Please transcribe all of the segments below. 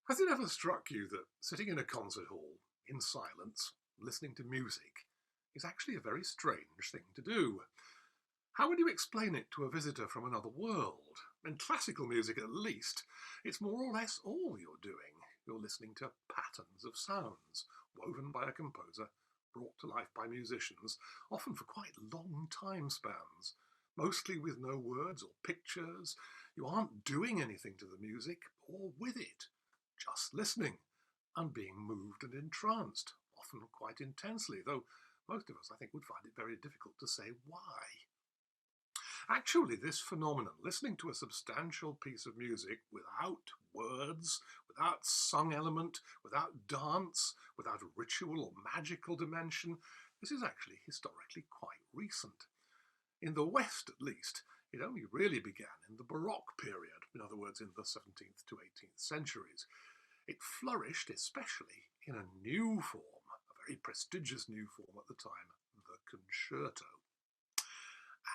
Has it ever struck you that sitting in a concert hall, in silence, listening to music, is actually a very strange thing to do? How would you explain it to a visitor from another world? In classical music, at least, it's more or less all you're doing. You're listening to patterns of sounds, woven by a composer, brought to life by musicians, often for quite long time spans, mostly with no words or pictures. You aren't doing anything to the music or with it, just listening and being moved and entranced, often quite intensely, though most of us, I think, would find it very difficult to say why. Actually, this phenomenon, listening to a substantial piece of music without words, without sung element, without dance, without a ritual or magical dimension, this is actually historically quite recent. In the West, at least, it only really began in the Baroque period, in other words, in the 17th to 18th centuries. It flourished especially in a new form, a very prestigious new form at the time, the concerto.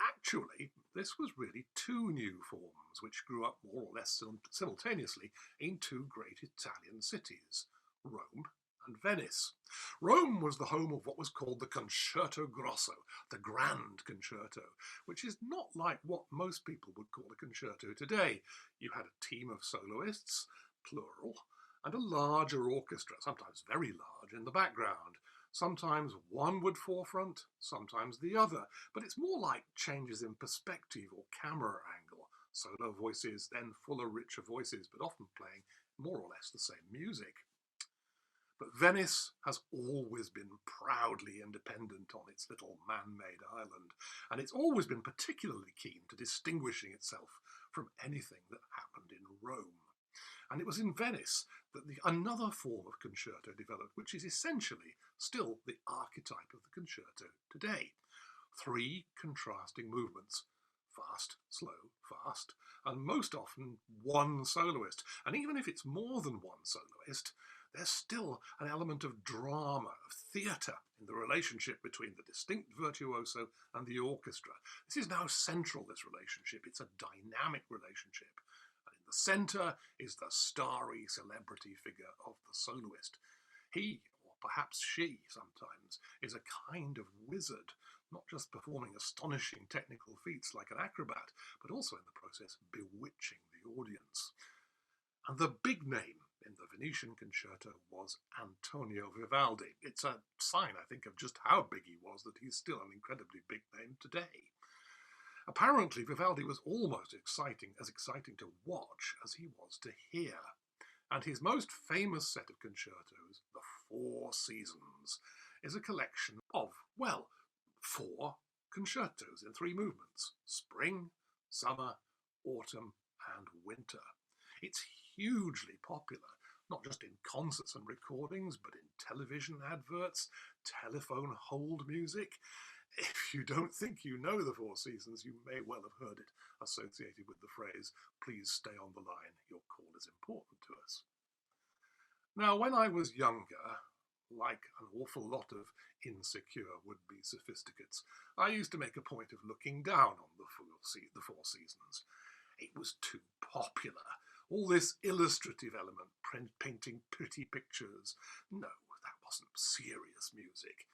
Actually, this was really two new forms which grew up more or less simultaneously in two great Italian cities, Rome and Venice. Rome was the home of what was called the Concerto Grosso, the Grand Concerto, which is not like what most people would call a concerto today. You had a team of soloists, plural, and a larger orchestra, sometimes very large, in the background. Sometimes one would forefront, sometimes the other, but it's more like changes in perspective or camera angle. Solo voices, then fuller, richer voices, but often playing more or less the same music. But Venice has always been proudly independent on its little man-made island, and it's always been particularly keen to distinguishing itself from anything that happened in Rome. And it was in Venice that another form of concerto developed, which is essentially still the archetype of the concerto today. Three contrasting movements, fast, slow, fast, and most often one soloist. And even if it's more than one soloist, there's still an element of drama, of theatre, in the relationship between the distinct virtuoso and the orchestra. This is now central, this relationship. It's a dynamic relationship. The centre is the starry celebrity figure of the soloist. He, or perhaps she sometimes, is a kind of wizard, not just performing astonishing technical feats like an acrobat, but also in the process bewitching the audience. And the big name in the Venetian concerto was Antonio Vivaldi. It's a sign, I think, of just how big he was that he's still an incredibly big name today. Apparently, Vivaldi was almost as exciting to watch as he was to hear. And his most famous set of concertos, the Four Seasons, is a collection of, well, 4 concertos in 3 movements: spring, summer, autumn, and winter. It's hugely popular, not just in concerts and recordings, but in television adverts, telephone hold music. If you don't think you know the Four Seasons, you may well have heard it associated with the phrase, "Please stay on the line, your call is important to us." Now, when I was younger, like an awful lot of insecure would-be sophisticates, I used to make a point of looking down on the Four Seasons. It was too popular. All this illustrative element, painting pretty pictures. No, that wasn't serious music.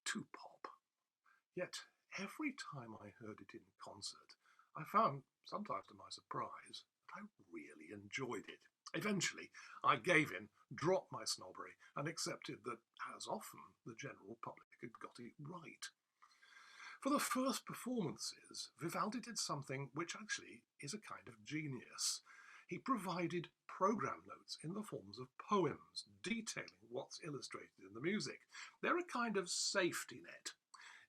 Too pop. Yet, every time I heard it in concert, I found, sometimes to my surprise, that I really enjoyed it. Eventually, I gave in, dropped my snobbery, and accepted that, as often, the general public had got it right. For the first performances, Vivaldi did something which actually is a kind of genius. He provided program notes in the forms of poems, detailing what's illustrated in the music. They're a kind of safety net.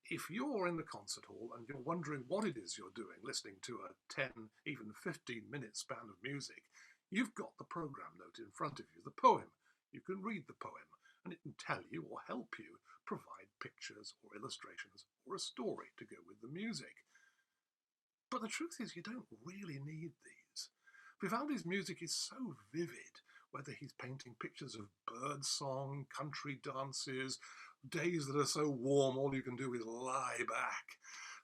If you're in the concert hall and you're wondering what it is you're doing, listening to a 10, even 15-minute span of music, you've got the program note in front of you, the poem. You can read the poem, and it can tell you or help you provide pictures or illustrations or a story to go with the music. But the truth is, you don't really need these. Vivaldi's music is so vivid, whether he's painting pictures of birdsong, country dances, days that are so warm all you can do is lie back,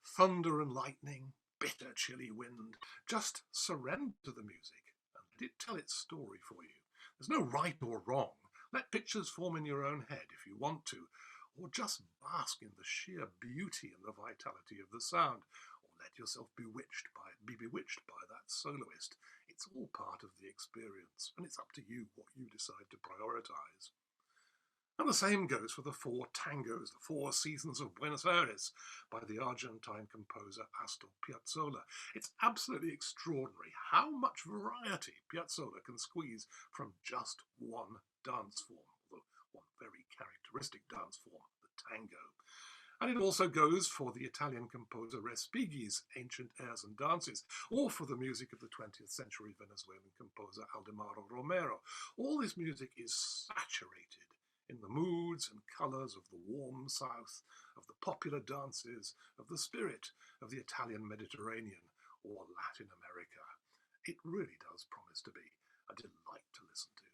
thunder and lightning, bitter chilly wind. Just surrender to the music and let it tell its story for you. There's no right or wrong. Let pictures form in your own head if you want to, or just bask in the sheer beauty and the vitality of the sound, or let yourself be bewitched by that soloist. It's all part of the experience, and it's up to you what you decide to prioritize. And the same goes for the four tangos, the four seasons of Buenos Aires, by the Argentine composer Astor Piazzolla. It's absolutely extraordinary how much variety Piazzolla can squeeze from just one dance form, although one very characteristic dance form, the tango. And it also goes for the Italian composer Respighi's Ancient Airs and Dances, or for the music of the 20th century Venezuelan composer Aldemaro Romero. All this music is saturated in the moods and colours of the warm south, of the popular dances, of the spirit of the Italian Mediterranean or Latin America. It really does promise to be a delight to listen to.